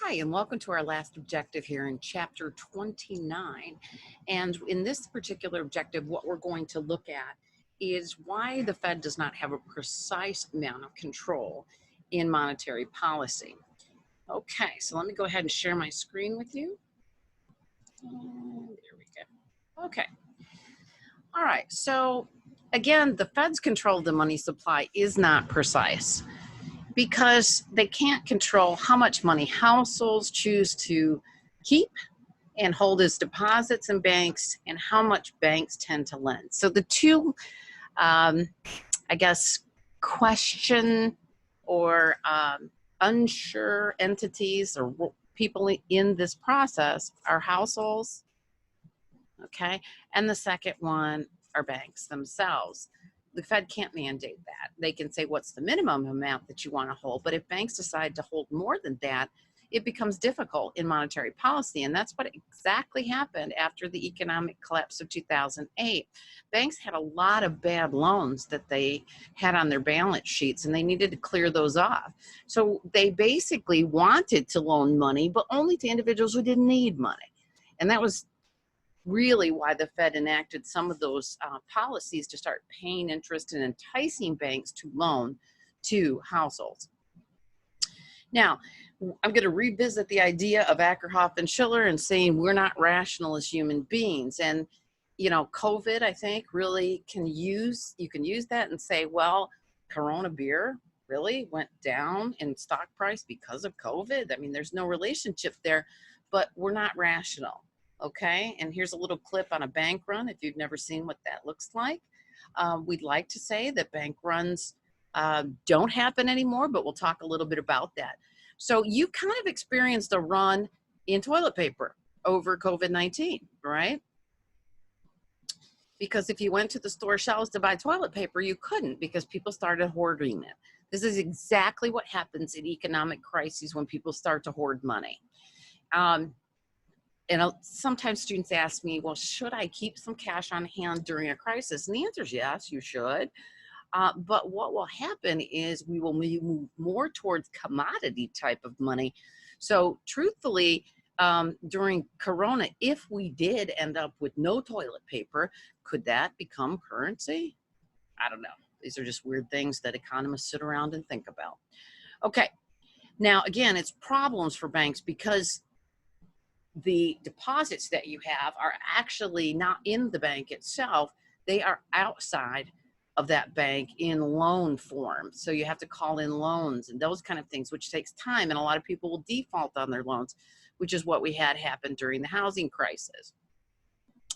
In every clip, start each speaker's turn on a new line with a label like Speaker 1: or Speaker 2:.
Speaker 1: Hi, and welcome to our last objective here in chapter 29. And in this particular objective, what we're going to look at is why the Fed does not have a precise amount of control in monetary policy. Okay, so let me go ahead and share my screen with you. And there we go. Okay. All right. So again, the Fed's control of the money supply is not precise, because they can't control how much money households choose to keep and hold as deposits in banks and how much banks tend to lend. So the two, um, I guess, question or unsure entities or people in this process are households, okay? And the second one are banks themselves. The Fed can't mandate that. They can say what's the minimum amount that you want to hold, but if banks decide to hold more than that, it becomes difficult in monetary policy. And that's what exactly happened after the economic collapse of 2008. Banks had a lot of bad loans that they had on their balance sheets, and they needed to clear those off. So they basically wanted to loan money, but only to individuals who didn't need money. And that was really why the Fed enacted some of those policies to start paying interest and enticing banks to loan to households. Now, I'm going to revisit the idea of Akerhoff and Schiller and saying we're not rational as human beings. And, you know, COVID, I think, really you can use that and say, well, Corona beer really went down in stock price because of COVID. I mean, there's no relationship there, but we're not rational. Okay, and here's a little clip on a bank run if you've never seen what that looks like. We'd like to say that bank runs don't happen anymore, but we'll talk a little bit about that. So you kind of experienced a run in toilet paper over COVID-19, right? Because if you went to the store shelves to buy toilet paper, you couldn't because people started hoarding it. This is exactly what happens in economic crises when people start to hoard money. And sometimes students ask me, well, should I keep some cash on hand during a crisis? And the answer is yes, you should. But what will happen is we will move more towards commodity type of money. So truthfully, during Corona, if we did end up with no toilet paper, could that become currency? I don't know. These are just weird things that economists sit around and think about. Okay. Now, again, it's problems for banks because the deposits that you have are actually not in the bank itself. They are outside of that bank in loan form. So you have to call in loans and those kind of things, which takes time. And a lot of people will default on their loans, which is what we had happen during the housing crisis.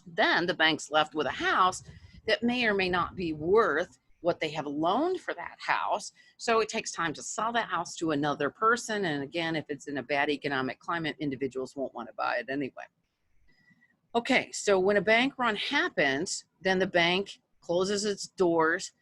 Speaker 1: Then the bank's left with a house that may or may not be worth what they have loaned for that house. So it takes time to sell that house to another person. And again, if it's in a bad economic climate, individuals won't want to buy it anyway. Okay, so when a bank run happens, then the bank closes its doors.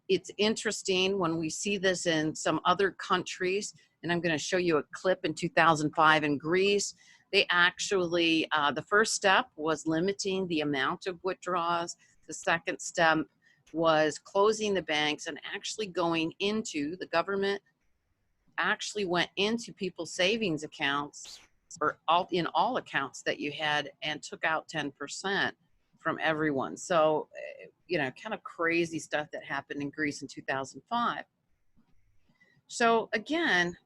Speaker 1: It's interesting when we see this in some other countries, and I'm going to show you a clip in 2005 in Greece. They actually, the first step was limiting the amount of withdrawals. The second step was closing the banks and actually going into the government, actually went into people's savings accounts or in all accounts that you had and took out 10% from everyone. So, you know, kind of crazy stuff that happened in Greece in 2005. So again,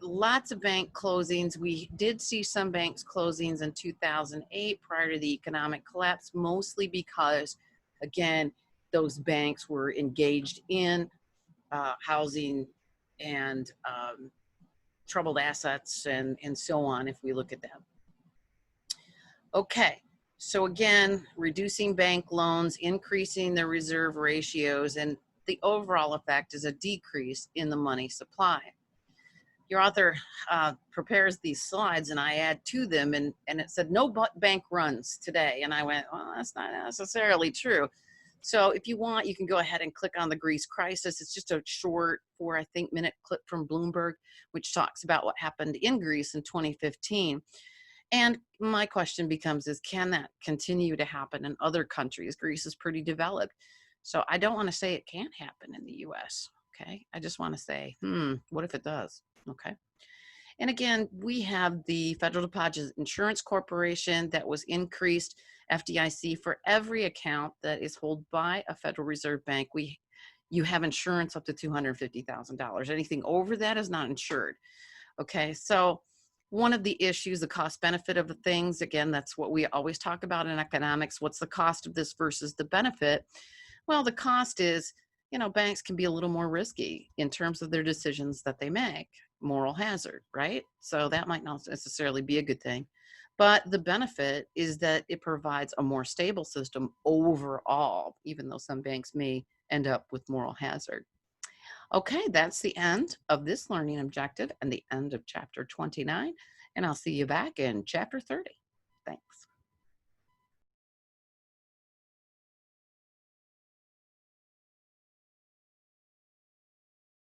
Speaker 1: lots of bank closings. We did see some banks closings in 2008 prior to the economic collapse, mostly because, again, those banks were engaged in housing and troubled assets and so on, if we look at them. Okay, so again, reducing bank loans, increasing their reserve ratios, and the overall effect is a decrease in the money supply. Your author prepares these slides and I add to them, and it said no bank runs today. And I went, well, that's not necessarily true. So if you want, you can go ahead and click on the Greece crisis. It's just a short 4-minute clip from Bloomberg, which talks about what happened in Greece in 2015. And my question becomes is, can that continue to happen in other countries? Greece is pretty developed. So I don't want to say it can't happen in the US, okay? I just want to say, what if it does, okay? And again, we have the Federal Deposit Insurance Corporation that was increased FDIC for every account that is held by a Federal Reserve Bank. You have insurance up to $250,000. Anything over that is not insured. Okay, so one of the issues, the cost benefit of the things, again, that's what we always talk about in economics. What's the cost of this versus the benefit? Well, the cost is, banks can be a little more risky in terms of their decisions that they make, moral hazard, right? So that might not necessarily be a good thing. But the benefit is that it provides a more stable system overall, even though some banks may end up with moral hazard. Okay, that's the end of this learning objective and the end of chapter 29. And I'll see you back in chapter 30. Thanks.